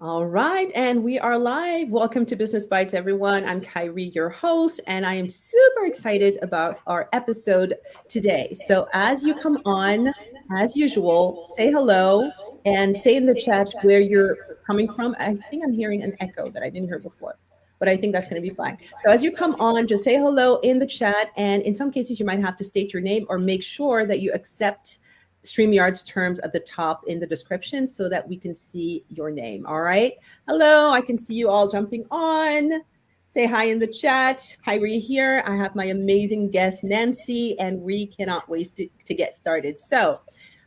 All right, and we are live. Welcome to Business Bites, everyone. I'm Khairy, your host, and I am super excited about our episode today. So, as you come on, as usual, say hello and say in the chat where you're coming from. I think I'm hearing an echo that I didn't hear before, but I think that's going to be fine. So, as you come on, just say hello in the chat, and in some cases, you might have to state your name or make sure that you accept StreamYard's terms at the top in the description so that we can see your name. All right. Hello. I can see you all jumping on. Say hi in the chat. Hi, Ree here. I have my amazing guest, Nancy, and we cannot wait to get started. So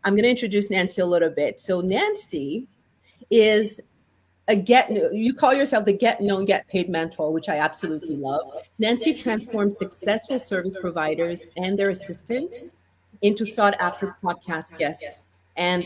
I'm going to introduce Nancy a little bit. So Nancy is you call yourself the get known, get paid mentor, which I absolutely love. Nancy transforms successful service providers and their assistants into sought after podcast guests and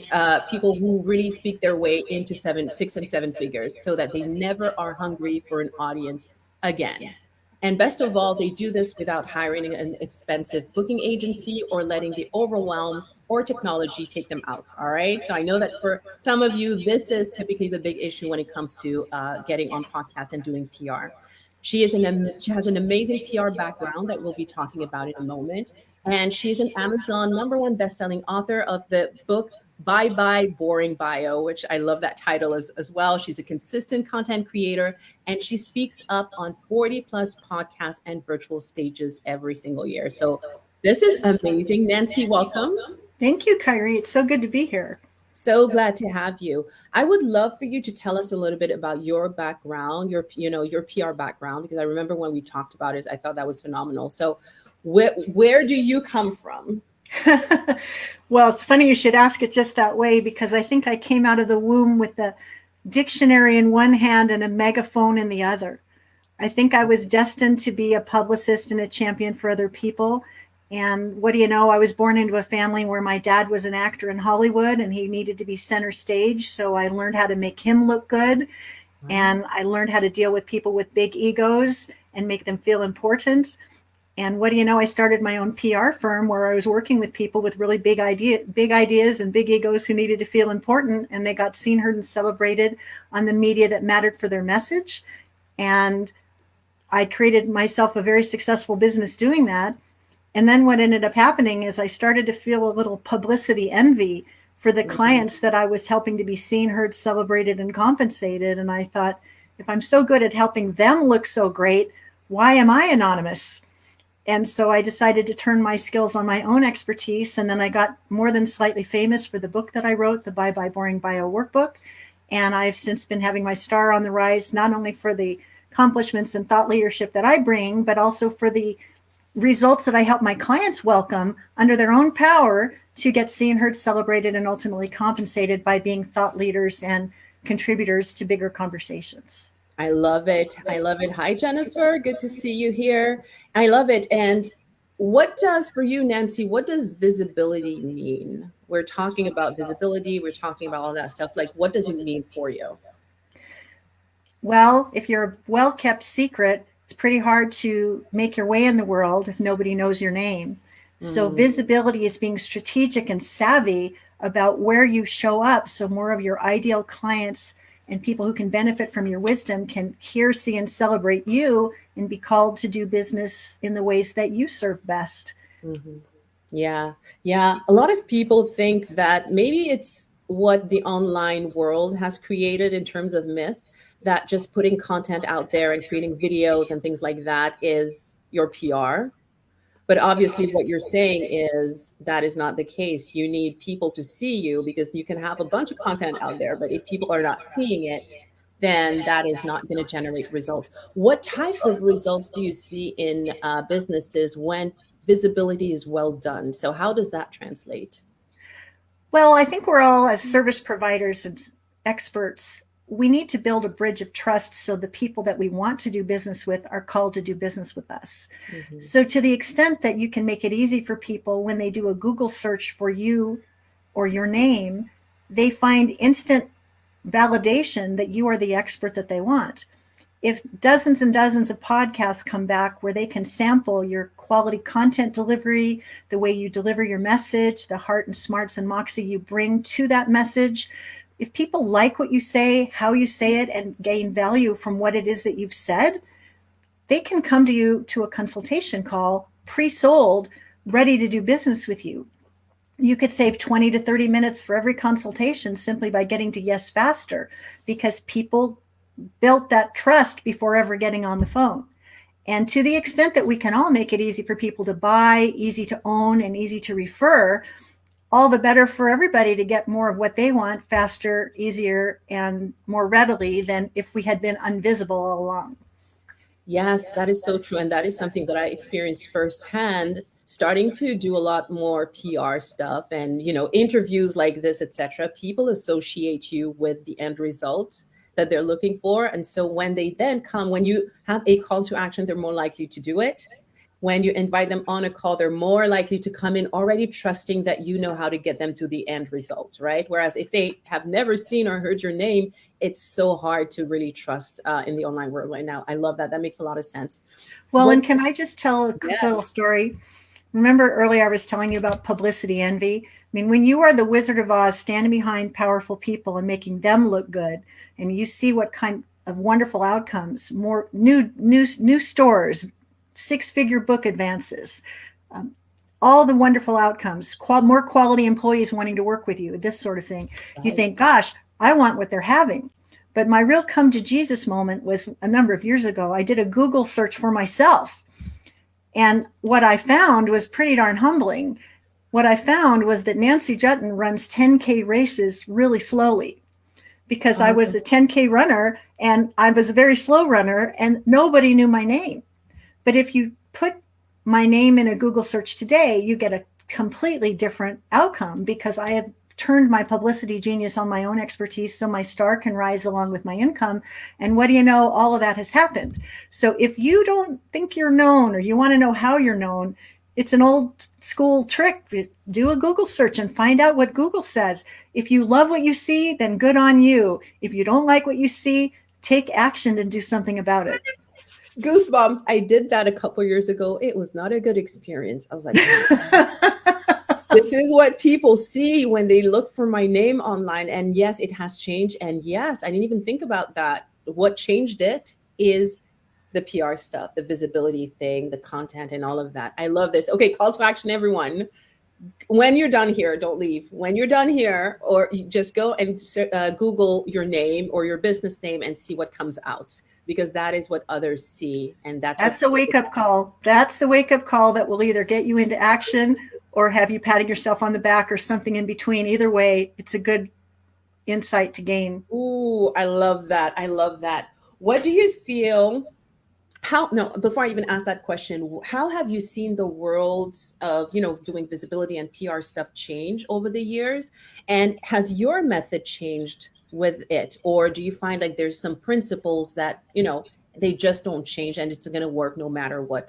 people who really speak their way into 6 and 7 figures so that they never are hungry for an audience again. And best of all, they do this without hiring an expensive booking agency or letting the overwhelmed or technology take them out. All right. So I know that for some of you, this is typically the big issue when it comes to getting on podcasts and doing PR. She has an amazing PR background that we'll be talking about in a moment. And she's an Amazon #1 bestselling author of the book Bye Bye Boring Bio, which I love that title as well. She's a consistent content creator and she speaks up on 40 plus podcasts and virtual stages every single year. So this is amazing. Nancy, welcome. Thank you, Khairy. It's so good to be here. So glad to have you. I would love for you to tell us a little bit about your background, your PR background, because I remember when we talked about it, I thought that was phenomenal. So where do you come from? Well, it's funny you should ask it just that way, because I think I came out of the womb with the dictionary in one hand and a megaphone in the other. I think I was destined to be a publicist and a champion for other people. And what do you know, I was born into a family where my dad was an actor in Hollywood and he needed to be center stage. So I learned how to make him look good. And I learned how to deal with people with big egos and make them feel important. And what do you know, I started my own PR firm where I was working with people with really big ideas and big egos who needed to feel important. And they got seen, heard, and celebrated on the media that mattered for their message. And I created myself a very successful business doing that. And then what ended up happening is I started to feel a little publicity envy for the clients that I was helping to be seen, heard, celebrated, and compensated. And I thought, if I'm so good at helping them look so great, why am I anonymous? And so I decided to turn my skills on my own expertise. And then I got more than slightly famous for the book that I wrote, the Bye Bye Boring Bio workbook. And I've since been having my star on the rise, not only for the accomplishments and thought leadership that I bring, but also for the results that I help my clients welcome under their own power to get seen, heard, celebrated, and ultimately compensated by being thought leaders and contributors to bigger conversations. I love it. I love it. Hi, Jennifer. Good to see you here. I love it. And what does, for you, Nancy, what does visibility mean? We're talking about visibility. We're talking about all that stuff. Like, what does it mean for you? Well, if you're a well-kept secret, it's pretty hard to make your way in the world if nobody knows your name. So visibility is being strategic and savvy about where you show up. So more of your ideal clients and people who can benefit from your wisdom can hear, see, and celebrate you and be called to do business in the ways that you serve best. Mm-hmm. Yeah. A lot of people think that maybe it's what the online world has created in terms of myth, that just putting content out there and creating videos and things like that is your PR. But obviously what you're saying is that is not the case. You need people to see you, because you can have a bunch of content out there, but if people are not seeing it, then that is not going to generate results. What type of results do you see in businesses when visibility is well done? So how does that translate? Well, I think we're all, as service providers and experts, we need to build a bridge of trust so the people that we want to do business with are called to do business with us. Mm-hmm. So to the extent that you can make it easy for people when they do a Google search for you or your name, they find instant validation that you are the expert that they want. If dozens and dozens of podcasts come back where they can sample your quality content delivery, the way you deliver your message, the heart and smarts and moxie you bring to that message, If people like what you say, how you say it, and gain value from what it is that you've said, they can come to you to a consultation call, pre-sold, ready to do business with you. You could save 20 to 30 minutes for every consultation simply by getting to yes faster, because people built that trust before ever getting on the phone. And to the extent that we can all make it easy for people to buy, easy to own, and easy to refer, all the better for everybody to get more of what they want faster, easier, and more readily than if we had been invisible all along. Yes, that is so true. And that is something that I experienced firsthand, starting to do a lot more PR stuff and, interviews like this, etc. People associate you with the end result that they're looking for. And so when they then come, when you have a call to action, they're more likely to do it. When you invite them on a call, they're more likely to come in already trusting that you know how to get them to the end result, right? Whereas if they have never seen or heard your name, it's so hard to really trust in the online world right now. I love that. That makes a lot of sense. Well, and can I just tell a quick little story? Remember earlier I was telling you about publicity envy? I mean, when you are the Wizard of Oz standing behind powerful people and making them look good, and you see what kind of wonderful outcomes, more new stores, six-figure book advances, all the wonderful outcomes, more quality employees wanting to work with you, this sort of thing. You think, gosh, I want what they're having. But my real come to Jesus moment was a number of years ago. I did a Google search for myself. And what I found was pretty darn humbling. What I found was that Nancy Juetten runs 10K races really slowly, because I was a 10K runner and I was a very slow runner and nobody knew my name. But if you put my name in a Google search today, you get a completely different outcome, because I have turned my publicity genius on my own expertise so my star can rise along with my income. And what do you know? All of that has happened. So if you don't think you're known, or you want to know how you're known, it's an old school trick. Do a Google search and find out what Google says. If you love what you see, then good on you. If you don't like what you see, take action and do something about it. Goosebumps. I did that a couple years ago. It was not a good experience. I was like, this is what people see when they look for my name online. And yes, it has changed. And yes, I didn't even think about that. What changed it is the PR stuff, the visibility thing, the content, and all of that. I love this. Okay, call to action, everyone. When you're done here, don't leave. When you're done here, or you just go and Google your name or your business name and see what comes out, because that is what others see. And that's a wake-up call. That's the wake-up call that will either get you into action or have you patting yourself on the back or something in between. Either way, it's a good insight to gain. Ooh, I love that. I love that. What do you feel? Before I even ask that question, how have you seen the world of, doing visibility and PR stuff change over the years? And has your method changed with it? Or do you find like there's some principles that, they just don't change and it's going to work no matter what?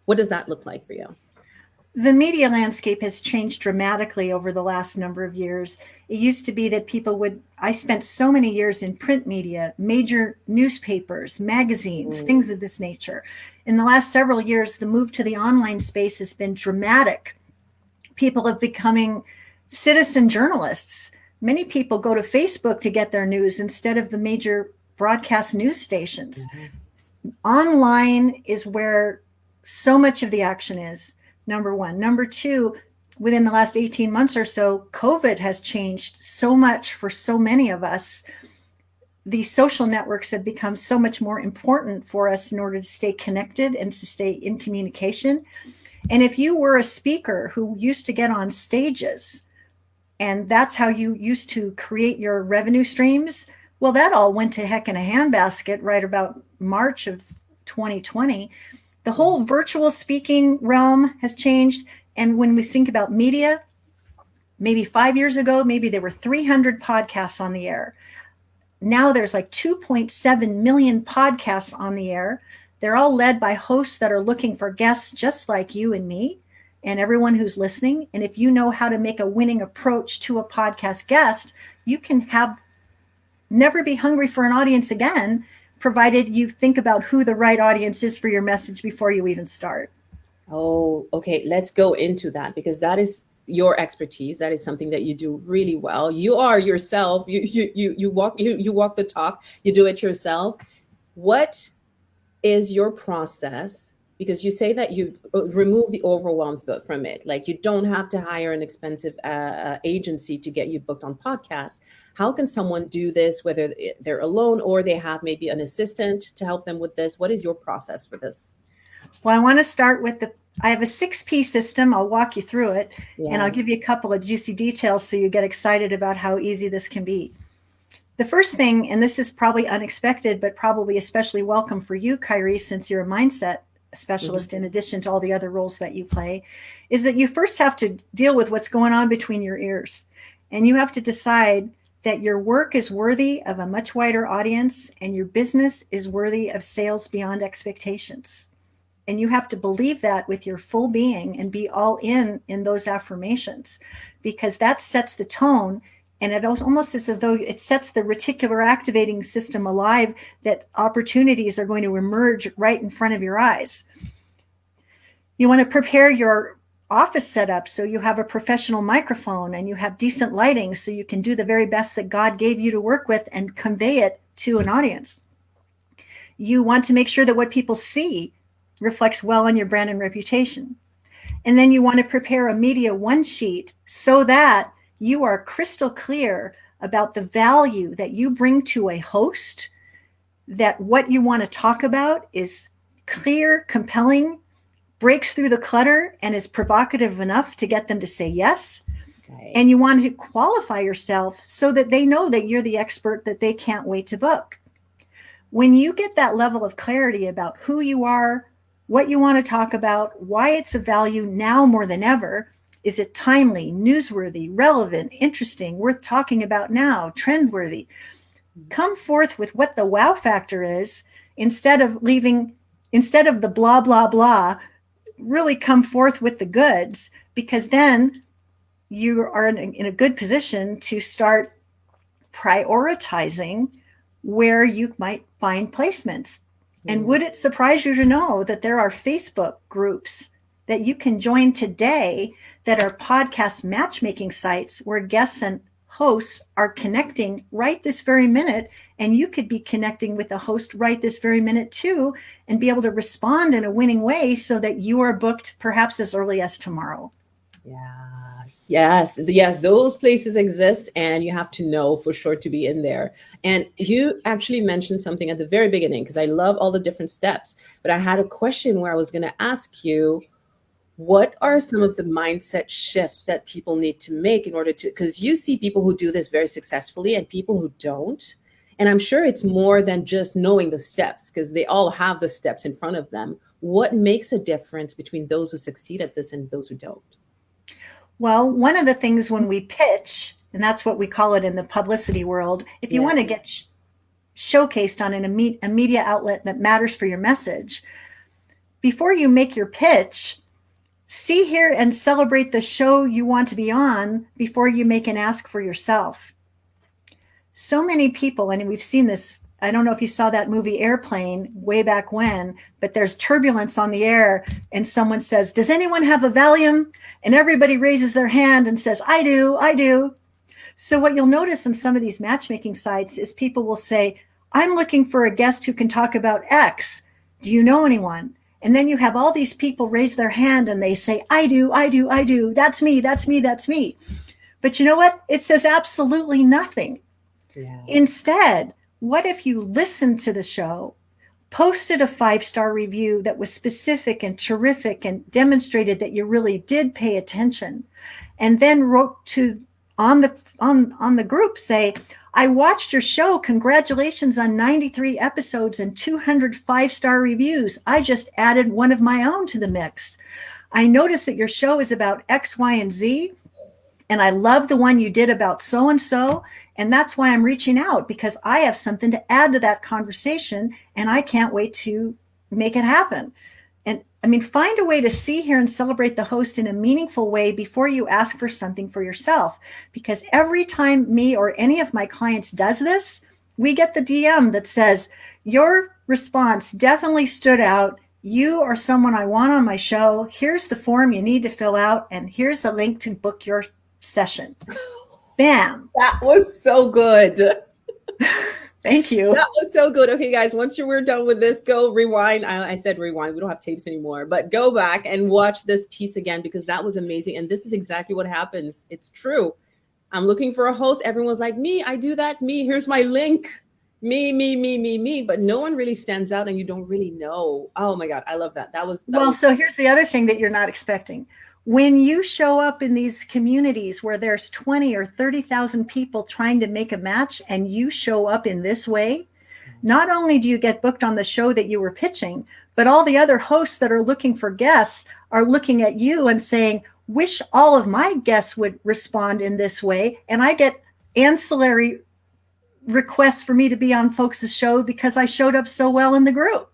What does that look like for you? The media landscape has changed dramatically over the last number of years. It used to be that I spent so many years in print media, major newspapers, magazines, things of this nature. In the last several years, the move to the online space has been dramatic. People are becoming citizen journalists. Many people go to Facebook to get their news instead of the major broadcast news stations. Mm-hmm. Online is where so much of the action is. Number one. Number two, within the last 18 months or so, COVID has changed so much for so many of us. These social networks have become so much more important for us in order to stay connected and to stay in communication. And if you were a speaker who used to get on stages, and that's how you used to create your revenue streams, well, that all went to heck in a handbasket right about March of 2020. The whole virtual speaking realm has changed. And when we think about media, maybe 5 years ago, maybe there were 300 podcasts on the air. Now there's like 2.7 million podcasts on the air. They're all led by hosts that are looking for guests just like you and me and everyone who's listening. And if you know how to make a winning approach to a podcast guest, you can never be hungry for an audience again, provided you think about who the right audience is for your message before you even start. Oh, okay. Let's go into that, because that is your expertise. That is something that you do really well. You are yourself. You walk the talk. You do it yourself. What is your process? Because you say that you remove the overwhelm from it. Like, you don't have to hire an expensive agency to get you booked on podcasts. How can someone do this, whether they're alone or they have maybe an assistant to help them with this? What is your process for this? Well, I want to start with I have a 6P system. I'll walk you through it, and I'll give you a couple of juicy details so you get excited about how easy this can be. The first thing, and this is probably unexpected, but probably especially welcome for you, Khairy, since you're a mindset specialist, in addition to all the other roles that you play, is that you first have to deal with what's going on between your ears. And you have to decide that your work is worthy of a much wider audience and your business is worthy of sales beyond expectations. And you have to believe that with your full being and be all in those affirmations, because that sets the tone. And it almost is as though it sets the reticular activating system alive, that opportunities are going to emerge right in front of your eyes. You want to prepare your office setup so you have a professional microphone and you have decent lighting so you can do the very best that God gave you to work with and convey it to an audience. You want to make sure that what people see reflects well on your brand and reputation. And then you want to prepare a media one sheet so that you are crystal clear about the value that you bring to a host, that what you want to talk about is clear, compelling, breaks through the clutter, and is provocative enough to get them to say yes. Okay. And you want to qualify yourself so that they know that you're the expert that they can't wait to book. When you get that level of clarity about who you are, what you want to talk about, why it's of value now more than ever. Is it timely, newsworthy, relevant, interesting, worth talking about now, trendworthy? Come forth with what the wow factor is instead of the blah, blah, blah. Really come forth with the goods, because then you are in a good position to start prioritizing where you might find placements. And would it surprise you to know that there are Facebook groups that you can join today that are podcast matchmaking sites where guests and hosts are connecting right this very minute, and you could be connecting with a host right this very minute too, and be able to respond in a winning way so that you are booked perhaps as early as tomorrow. Yes, those places exist, and you have to know for sure to be in there. And you actually mentioned something at the very beginning, because I love all the different steps, but I had a question where I was going to ask you, what are some of the mindset shifts that people need to make in order to, because you see people who do this very successfully and people who don't. And I'm sure it's more than just knowing the steps, because they all have the steps in front of them. What makes a difference between those who succeed at this and those who don't? Well, one of the things when we pitch, and that's what we call it in the publicity world, if you want to get showcased on a media outlet that matters for your message, before you make your pitch, see, hear, and celebrate the show you want to be on before you make an ask for yourself. So many people, and we've seen this, I don't know if you saw that movie Airplane way back when, but there's turbulence on the air and someone says, "Does anyone have a Valium?" And everybody raises their hand and says, "I do, I do." So what you'll notice in some of these matchmaking sites is people will say, "I'm looking for a guest who can talk about X. Do you know anyone?" And then you have all these people raise their hand and they say, "I do, I do, I do. That's me, that's me, that's me." But you know what? It says absolutely nothing. Yeah. Instead, what if you listened to the show, posted a 5-star review that was specific and terrific and demonstrated that you really did pay attention, and then wrote to on the group, say, "I watched your show. Congratulations on 93 episodes and 200 5-star reviews. I just added one of my own to the mix. I noticed that your show is about X, Y, and Z, and I love the one you did about so-and-so, and that's why I'm reaching out, because I have something to add to that conversation, and I can't wait to make it happen." And I mean, find a way to see, hear, and celebrate the host in a meaningful way before you ask for something for yourself. Because every time me or any of my clients does this, we get the DM that says, "Your response definitely stood out. You are someone I want on my show. Here's the form you need to fill out, and here's the link to book your session. Bam. That was so good. Thank you. That was so good. Okay, guys, once we're done with this, go rewind. I said rewind. We don't have tapes anymore, but go back and watch this piece again because that was amazing. And this is exactly what happens. It's true. I'm looking for a host. Everyone's like, me, I do that. Me, here's my link. Me. But no one really stands out and you don't really know. Oh my God, I love that. So here's the other thing that you're not expecting. When you show up in these communities where there's 20 or 30,000 people trying to make a match and you show up in this way, not only do you get booked on the show that you were pitching, but all the other hosts that are looking for guests are looking at you and saying, wish all of my guests would respond in this way. And I get ancillary requests for me to be on folks' show because I showed up so well in the group.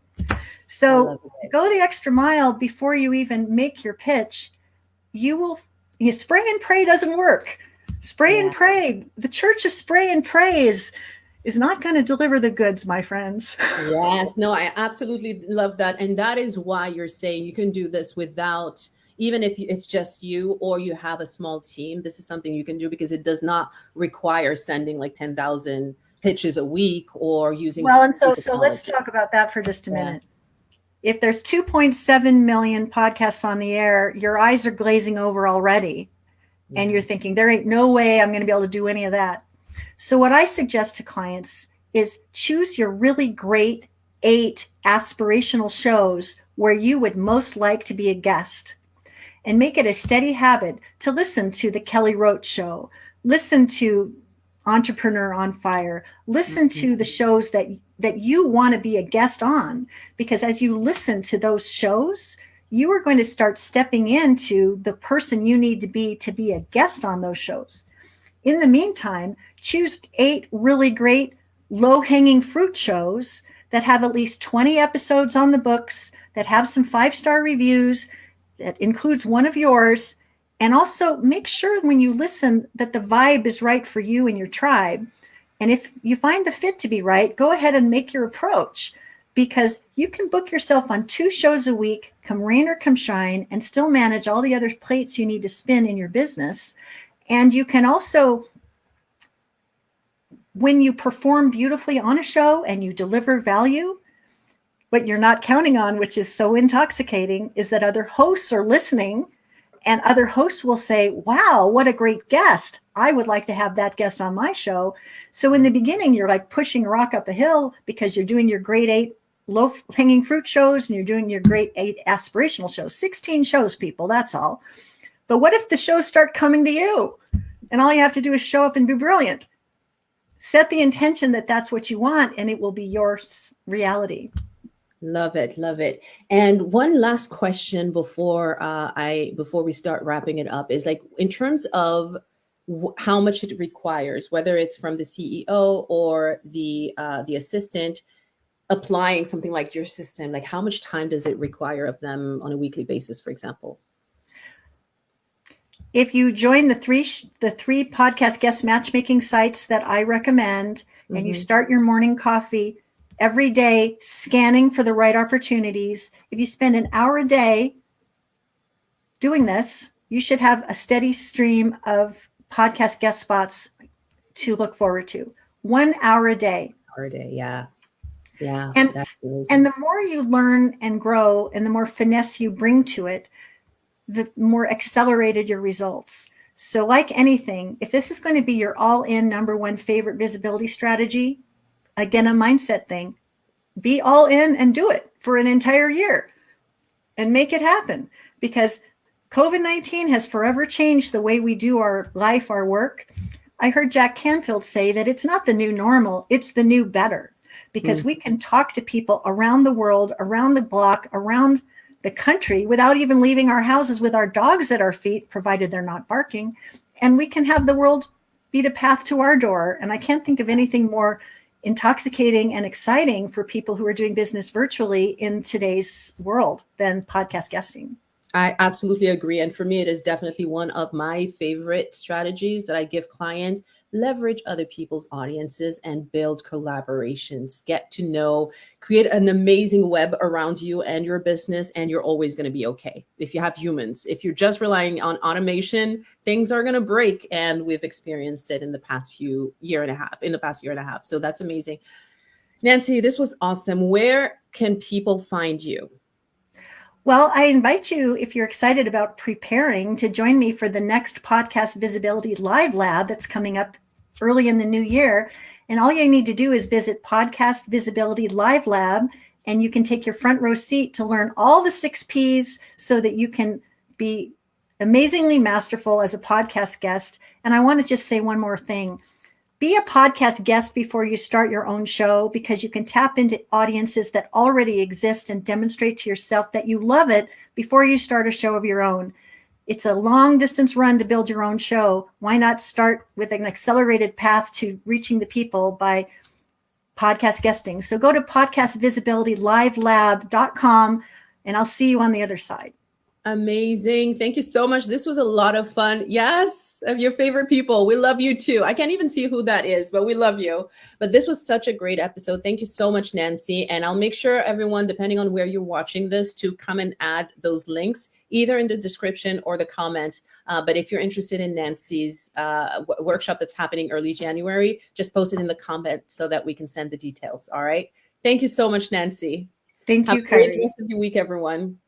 So go the extra mile before you even make your pitch. You spray and pray doesn't work. Spray and pray. The church of spray and pray is not going to deliver the goods, my friends. Yes, no, I absolutely love that. And that is why you're saying you can do this without, even if it's just you or you have a small team, this is something you can do because it does not require sending like 10,000 pitches a week or using. Well, and so let's talk about that for just a minute. If there's 2.7 million podcasts on the air, your eyes are glazing over already. And you're thinking, there ain't no way I'm going to be able to do any of that. So what I suggest to clients is choose your really great 8 aspirational shows where you would most like to be a guest and make it a steady habit to listen to the Kelly Roach Show, listen to Entrepreneur on Fire, listen to the shows that you want to be a guest on, because as you listen to those shows, you are going to start stepping into the person you need to be a guest on those shows. In the meantime, choose 8 really great low-hanging fruit shows that have at least 20 episodes on the books, that have some 5-star reviews, that includes one of yours. And also make sure when you listen that the vibe is right for you and your tribe. And if you find the fit to be right, go ahead and make your approach, because you can book yourself on 2 shows a week, come rain or come shine, and still manage all the other plates you need to spin in your business. And you can also, when you perform beautifully on a show and you deliver value, what you're not counting on, which is so intoxicating, is that other hosts are listening. And other hosts will say, wow, what a great guest. I would like to have that guest on my show. So in the beginning, you're like pushing a rock up a hill because you're doing your grade 8 low-hanging fruit shows and you're doing your grade 8 aspirational shows. 16 shows, people, that's all. But what if the shows start coming to you and all you have to do is show up and be brilliant? Set the intention that that's what you want and it will be your reality. Love it. Love it. And one last question before we start wrapping it up is, like, in terms of how much it requires, whether it's from the CEO or the assistant applying something like your system, like how much time does it require of them on a weekly basis, for example? If you join the three podcast guest matchmaking sites that I recommend, and you start your morning coffee every day scanning for the right opportunities, if you spend an hour a day doing this, you should have a steady stream of podcast guest spots to look forward to. 1 hour a day. Yeah. And the more you learn and grow and the more finesse you bring to it, the more accelerated your results. So like anything, if this is going to be your all-in number 1 favorite visibility strategy, again, a mindset thing, be all in and do it for an entire year and make it happen, because COVID-19 has forever changed the way we do our life, our work. I heard Jack Canfield say that it's not the new normal, it's the new better, because we can talk to people around the world, around the block, around the country without even leaving our houses with our dogs at our feet, provided they're not barking. And we can have the world beat a path to our door. And I can't think of anything more intoxicating and exciting for people who are doing business virtually in today's world than podcast guesting. I absolutely agree. And for me, it is definitely one of my favorite strategies that I give clients, leverage other people's audiences and build collaborations. Get to know, create an amazing web around you and your business, and you're always going to be okay. If you have humans, if you're just relying on automation, things are going to break. And we've experienced it in the past year and a half. So that's amazing. Nancy, this was awesome. Where can people find you? Well, I invite you, if you're excited about preparing, to join me for the next Podcast Visibility Live Lab that's coming up early in the new year. And all you need to do is visit Podcast Visibility Live Lab, and you can take your front row seat to learn all the 6 Ps so that you can be amazingly masterful as a podcast guest. And I want to just say one more thing. Be a podcast guest before you start your own show, because you can tap into audiences that already exist and demonstrate to yourself that you love it before you start a show of your own. It's a long distance run to build your own show. Why not start with an accelerated path to reaching the people by podcast guesting? So go to podcastvisibilitylivelab.com, and I'll see you on the other side. Amazing. Thank you so much. This was a lot of fun. Yes, of your favorite people. We love you too. I can't even see who that is, but we love you. But this was such a great episode. Thank you so much, Nancy. And I'll make sure everyone, depending on where you're watching this, to come and add those links either in the description or the comment. But if you're interested in Nancy's workshop that's happening early January, just post it in the comment so that we can send the details. All right. Thank you so much, Nancy. Thank you, Have a great Khairy. rest of your week, everyone.